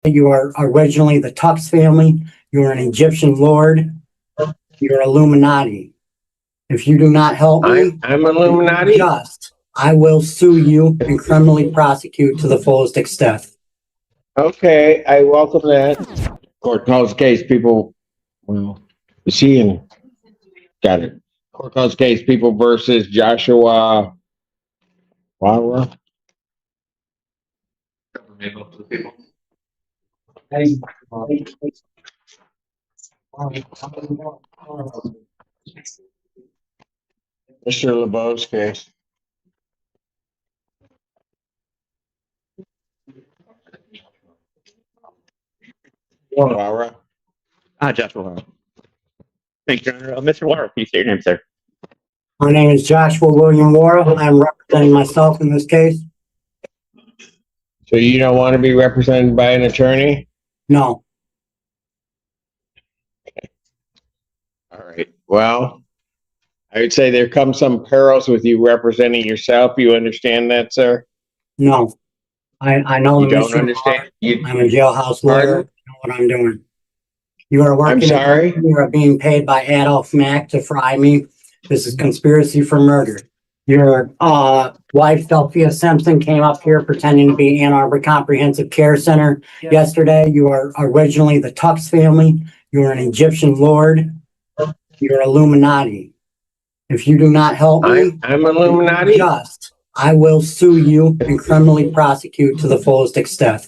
You are originally the Tux family. You are an Egyptian lord. You're Illuminati. If you do not help me, I'm Illuminati. I will sue you and criminally prosecute to the fullest extent. Okay, I welcome that. Court calls case, people. Well, you see, and got it. Court calls case, people versus Joshua. Wara. Mr. LeBeau's case. Wara. Joshua. Thank you, Your Honor. Mr. Warren, please state your name, sir. My name is Joshua William Wara. I'm representing myself in this case. So you don't want to be represented by an attorney? No. All right. Well, I would say there come some perils with you representing yourself. You understand that, sir? No. I know You the don't mission. understand? I'm a jailhouse lawyer. I know what I'm doing. You are working. I'm sorry? You are being paid by Adolf Mack to fry me. This is conspiracy for murder. Your wife, Delphia Simpson, came up here pretending to be Ann Arbor Comprehensive Care Center yesterday. You are originally the Tux family. You are an Egyptian lord. You're Illuminati. If you do not help me, I'm Illuminati. I will sue you and criminally prosecute to the fullest extent.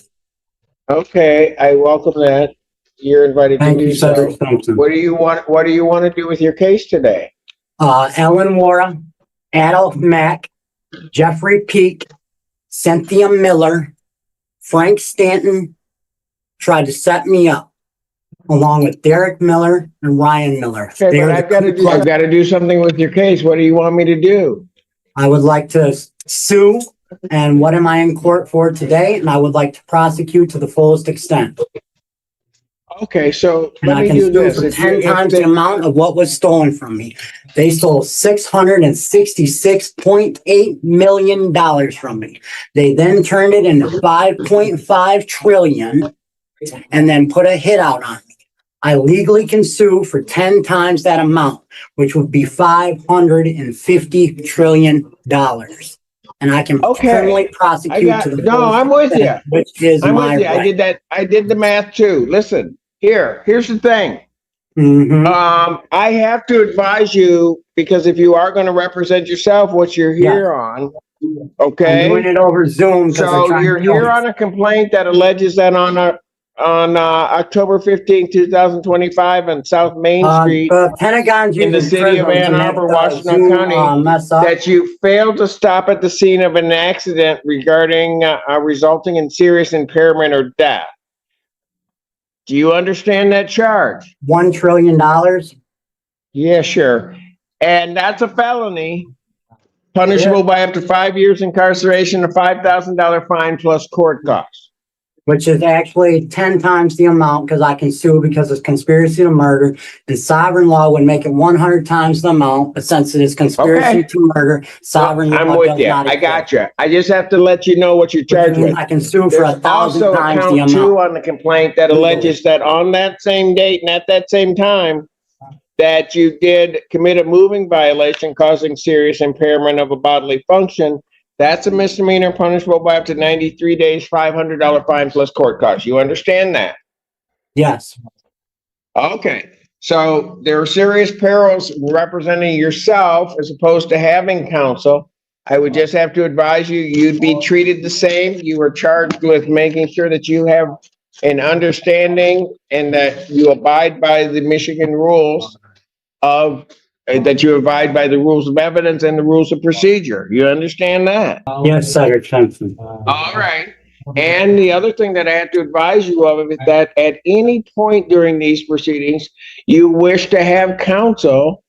Okay, I welcome that. You're invited to do so. Judge Simpson. What do you want to do with your case today? Ellen Wara, Adolf Mack, Jeffrey Peak, Cynthia Miller, Frank Stanton tried to set me up, along with Derek Miller and Ryan Miller. Okay, but I've got to do something with your case. What do you want me to do? I would like to sue, and what am I in court for today? And I would like to prosecute to the fullest extent. Okay, so And I can sue for 10 times the amount of what was stolen from me. They stole $666.8 million from me. They then turned it into $5.5 trillion and then put a hit out on me. I legally can sue for 10 times that amount, which would be $550 trillion. And I can criminally prosecute to the I'm with you. Which is my right. I did the math too. Listen, here's the thing. I have to advise you, because if you are going to represent yourself, what you're here on, okay? I'm doing it over Zoom. So you're here on a complaint that alleges that on October 15, 2025 on South Main Street in the city of Ann Arbor, Washington County, that you failed to stop at the scene of an accident regarding resulting in serious impairment or death. Do you understand that charge? $1 trillion? Yeah, sure. And that's a felony, punishable by up to 5 years incarceration, a $5,000 fine plus court costs. Which is actually 10 times the amount, because I can sue because it's conspiracy to murder, and sovereign law would make it 100 times the amount, but since it is conspiracy to murder, sovereign law I'm with you. I got you. I just have to let you know what you're charged with. I can sue for 1,000 times the amount. There's also count 2 on the complaint that alleges that on that same date and at that same time, that you did commit a moving violation causing serious impairment of a bodily function. That's a misdemeanor punishable by up to 93 days, $500 fine plus court costs. You understand that? Yes. Okay. So there are serious perils representing yourself as opposed to having counsel. I would just have to advise you, you'd be treated the same. you are charged with making sure that you have an understanding and that you abide by the Michigan rules of that you abide by the rules of evidence and the rules of procedure. You understand that? Yes, Judge Simpson. All right. And the other thing that I have to advise you of is that at any point during these proceedings, you wish to have counsel.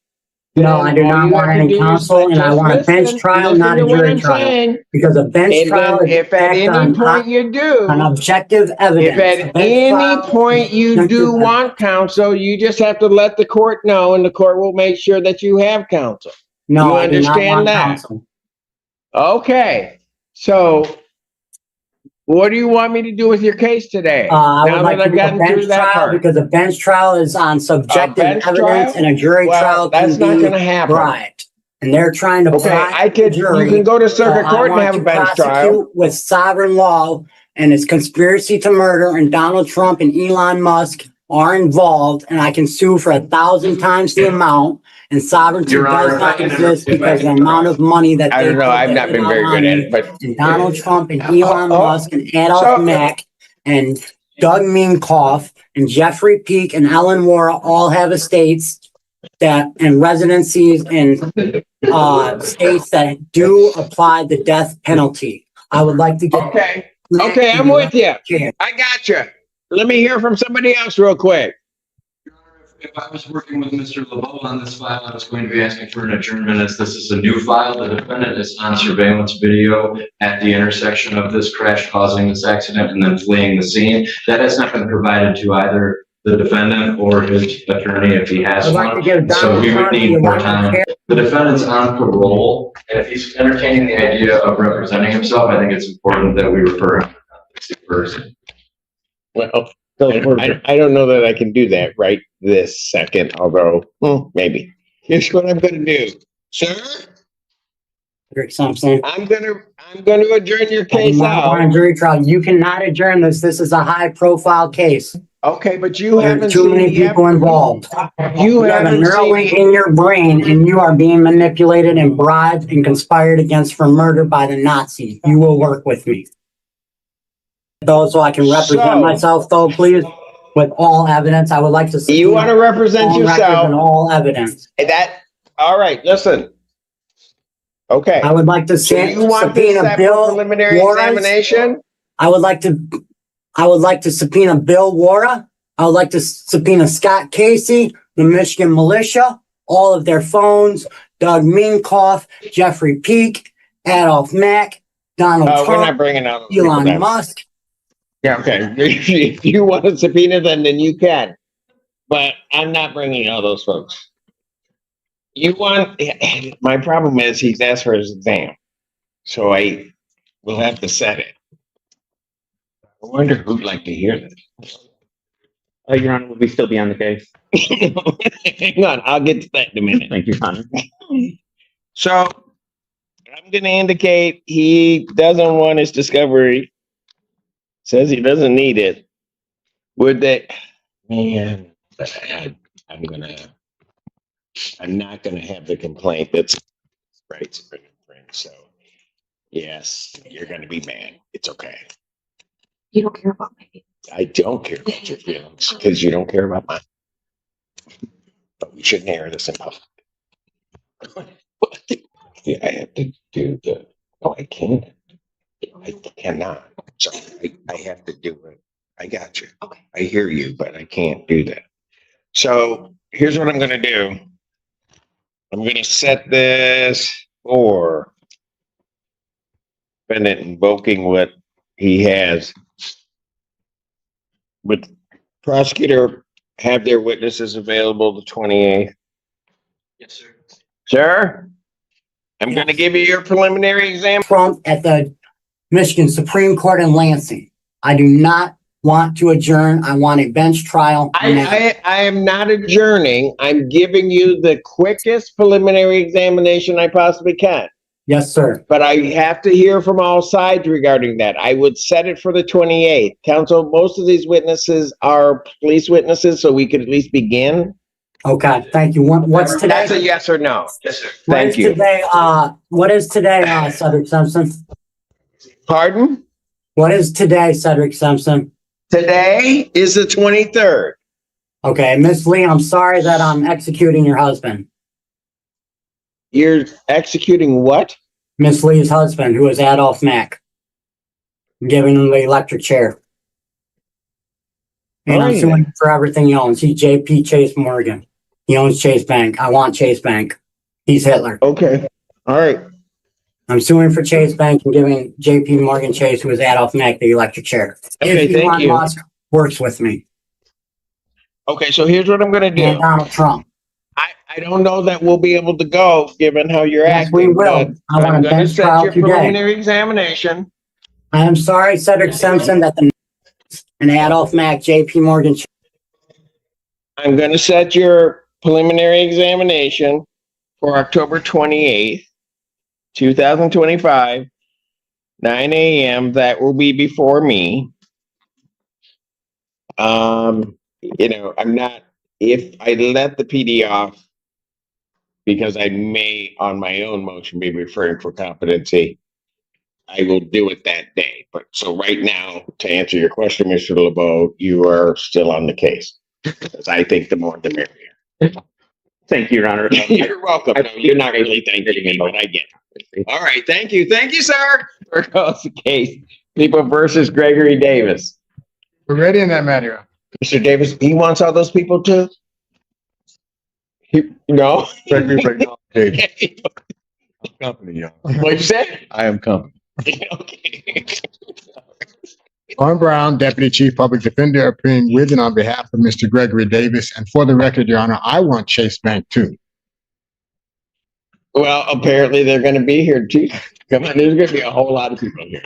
No, I do not want any counsel, and I want a bench trial, not a jury trial. Because a bench trial is if at any point you do, an objective evidence. If at any point you do want counsel, you just have to let the court know, and the court will make sure that you have counsel. No, you I do not understand want that? counsel. Okay. So What do you want me to do with your case today? I would Now like that to I've do a gotten through bench that trial part. because a bench trial is on subjective bench evidence trial? and a jury Well, trial that's can not be gonna happen. bribed. And they're trying to Okay, bribe the you jury. can go to So circuit I court and want have a to bench trial. prosecute with sovereign law and it's conspiracy to murder and Donald Trump and Elon Musk are involved and I can sue for 1,000 times the amount and sovereignty Your Honor, does if I not can exist if I because the can amount of money that I they don't know, put I've not been out very on good at me it, but and Donald Trump and Elon Musk and Adolf So- Mack and Doug Minkoff and Jeffrey Peak and Ellen Wara all have estates that and residencies in states that do apply the death penalty. I would like to get. Okay, I'm with you. I got you. Let me hear from somebody else real quick. Your Honor, if I was working with Mr. LeBeau on this file, I was going to be asking for an adjournment as this is a new file. The defendant is on surveillance video at the intersection of this crash causing this accident and then fleeing the scene. That has not been provided to either the defendant or his attorney if he has I'd like to one. get So we would need more time. Donald The defendant's on parole, and if he's entertaining the idea of representing himself, I think it's important that we refer him to first. Well, I don't know that I can do that right this second, although, maybe. Here's what I'm gonna do. Sir, Cedric Simpson. I'm gonna adjourn your I do case not want a out. jury trial. You cannot adjourn this. This is a high profile case. Okay, but you There are haven't too seen many the people involved. You You have a haven't Neuralink seen, in your brain and you are being manipulated and bribed and conspired against for murder by the Nazis. You will work with me. Though, so I can represent So- myself though, please, with all evidence. I would like to. you wanna represent on record and yourself. all evidence. All right, listen. Okay. I would like to So you want this subpoena set for Bill preliminary Warren. examination? I would like to subpoena Bill Wara. I would like to subpoena Scott Casey, the Michigan militia, all of their phones, Doug Minkoff, Jeffrey Peak, Adolf Mack, Donald We're not Trump, bringing out. those people Elon then. Musk. Yeah, okay. If you want to subpoena them, then you can. But I'm not bringing all those folks. My problem is he's asked for his exam. So I will have to set it. I wonder who'd like to hear this. Your Honor, will we still be on the case? Hang on, I'll get to that in a minute. Thank you, Your Honor. So I'm gonna indicate he doesn't want his discovery. Says he doesn't need it. Would they, man, I'm not gonna have the complaint that's right. So, yes, you're gonna be mad. It's okay. You don't care about my feelings. I don't care about your feelings because you don't care about mine. But we shouldn't air this in public. Yeah, I have to do no, I can't. I cannot. So I have to do it. I got you. Okay. I hear you, but I can't do that. So here's what I'm gonna do. I'm gonna set this for defendant invoking what he has. Would prosecutor have their witnesses available the 28th? Yes, sir. Sir? I'm gonna give you your preliminary exam. Trump at the Michigan Supreme Court in Lansing. I do not want to adjourn. I want a bench trial. now. I am not adjourning. I'm giving you the quickest preliminary examination I possibly can. Yes, sir. But I have to hear from all sides regarding that. I would set it for the 28th. Counsel, most of these witnesses are police witnesses, so we could at least begin. Okay, thank you. What's today? That's a yes or no. Yes, sir. Thank you. What is today, Cedric Simpson? Pardon? What is today, Cedric Simpson? Today is the 23rd. Okay, Miss Lee, I'm sorry that I'm executing your husband. You're executing what? Miss Lee's husband, who is Adolf Mack. I'm giving him the electric chair. And I'm Fine. suing him for everything he owns. He's JP Chase Morgan. He owns Chase Bank. I want Chase Bank. He's Hitler. Okay. All right. I'm suing for Chase Bank and giving JP Morgan Chase, who is Adolf Mack, the electric chair. Okay, If thank Elon you. Musk works with me. Okay, so here's what I'm gonna do. And Donald Trump. I don't know that we'll be able to go, given how you're Yes, acting. we will. but I want I'm a gonna bench set trial your today. preliminary examination I am sorry, Cedric Simpson, that the and Adolph Mack, J.P. Morgan. I'm gonna set your preliminary examination for October 28th, 2025, 9 a.m. That will be before me. I'm not, if I let the PD off, because I may on my own motion be referring for competency, I will do it that day. But so right now, to answer your question, Mr. LeBeau, you are still on the case. Because I think the more the merrier. Thank you, Your Honor. You're welcome. No, you're not really thanking me, but I get it. All right, thank you. Thank you, sir. There goes the case. People versus Gregory Davis. We're ready in that matter. Mr. Davis, he wants all those people too? No? Okay. Company, y'all. What'd you say? I am company. Okay. Norm Brown, Deputy Chief Public Defender, appearing with and on behalf of Mr. Gregory Davis. And for the record, Your Honor, I want Chase Bank too. Well, apparently they're gonna be here too. Come on, there's gonna be a whole lot of people here.